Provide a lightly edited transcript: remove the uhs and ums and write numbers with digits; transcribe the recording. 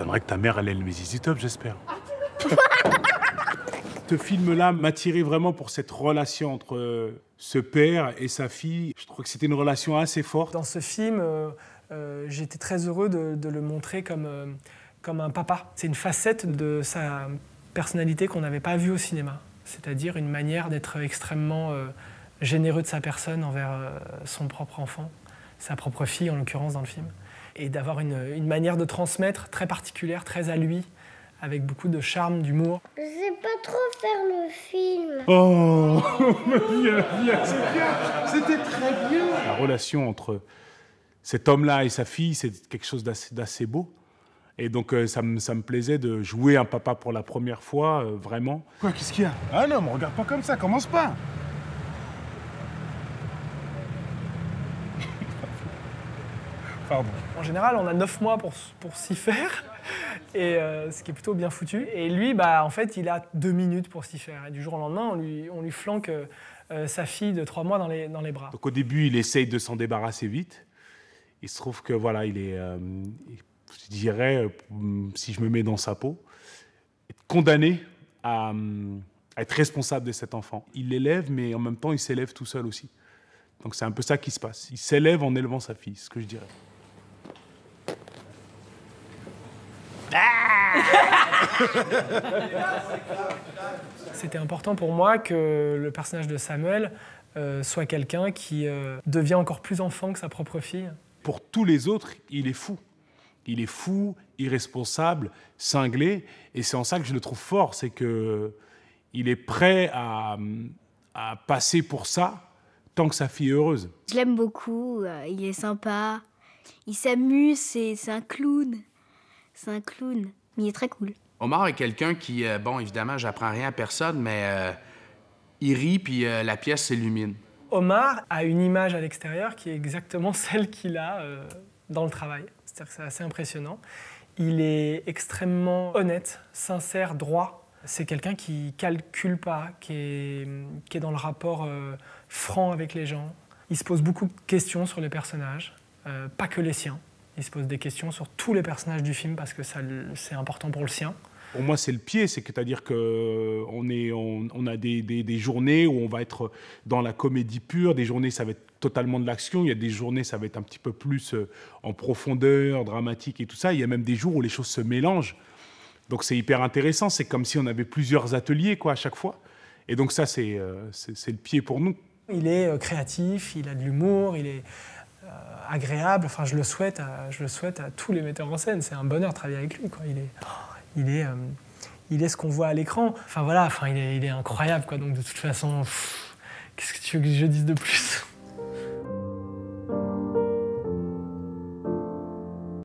m'étonnerait que ta mère, elle aime les ZZ Top, j'espère. Ce film-là m'a tiré vraiment pour cette relation entre ce père et sa fille. Je trouve que c'était une relation assez forte. Dans ce film, j'ai été très heureux de le montrer comme un papa. C'est une facette de sa personnalité qu'on n'avait pas vue au cinéma. C'est-à-dire une manière d'être extrêmement généreux de sa personne envers son propre enfant, sa propre fille en l'occurrence dans le film. Et d'avoir une manière de transmettre très particulière, très à lui, avec beaucoup de charme, d'humour. Je sais pas trop faire le film. Oh, bien, c'est bien, c'était très bien. La relation entre cet homme-là et sa fille, c'est quelque chose d'assez beau. Et donc ça me plaisait de jouer un papa pour la première fois, vraiment. Quoi, qu'est-ce qu'il y a? Ah non, me regarde pas comme ça, commence pas. Pardon. En général, on a 9 mois pour s'y faire, et, ce qui est plutôt bien foutu. Et lui, bah, en fait, il a 2 minutes pour s'y faire. Et du jour au lendemain, on lui flanque sa fille de 3 mois dans les bras. Donc au début, il essaye de s'en débarrasser vite. Il se trouve que voilà, il est, je dirais, si je me mets dans sa peau, condamné à être responsable de cet enfant. Il l'élève, mais en même temps, il s'élève tout seul aussi. Donc c'est un peu ça qui se passe. Il s'élève en élevant sa fille, c'est ce que je dirais. C'était important pour moi que le personnage de Samuel soit quelqu'un qui devient encore plus enfant que sa propre fille. Pour tous les autres, il est fou. Il est fou, irresponsable, cinglé. Et c'est en ça que je le trouve fort, c'est qu'il est prêt à passer pour ça tant que sa fille est heureuse. Je l'aime beaucoup, il est sympa, il s'amuse, c'est un clown. C'est un clown, mais il est très cool. Omar est quelqu'un qui, bon, évidemment, j'apprends rien à personne, mais il rit puis la pièce s'illumine. Omar a une image à l'extérieur qui est exactement celle qu'il a dans le travail. C'est-à-dire que c'est assez impressionnant. Il est extrêmement honnête, sincère, droit. C'est quelqu'un qui calcule pas, qui est dans le rapport franc avec les gens. Il se pose beaucoup de questions sur les personnages, pas que les siens. Il se pose des questions sur tous les personnages du film parce que c'est important pour le sien. Pour moi, c'est le pied, c'est-à-dire qu'on a des journées où on va être dans la comédie pure, des journées ça va être totalement de l'action, il y a des journées ça va être un petit peu plus en profondeur, dramatique et tout ça, il y a même des jours où les choses se mélangent. Donc c'est hyper intéressant, c'est comme si on avait plusieurs ateliers quoi, à chaque fois. Et donc ça, c'est le pied pour nous. Il est créatif, il a de l'humour, il est agréable, enfin je le souhaite à tous les metteurs en scène, c'est un bonheur de travailler avec lui, quoi. Il est ce qu'on voit à l'écran. Enfin voilà, il est incroyable, quoi. Donc de toute façon, qu'est-ce que tu veux que je dise de plus ?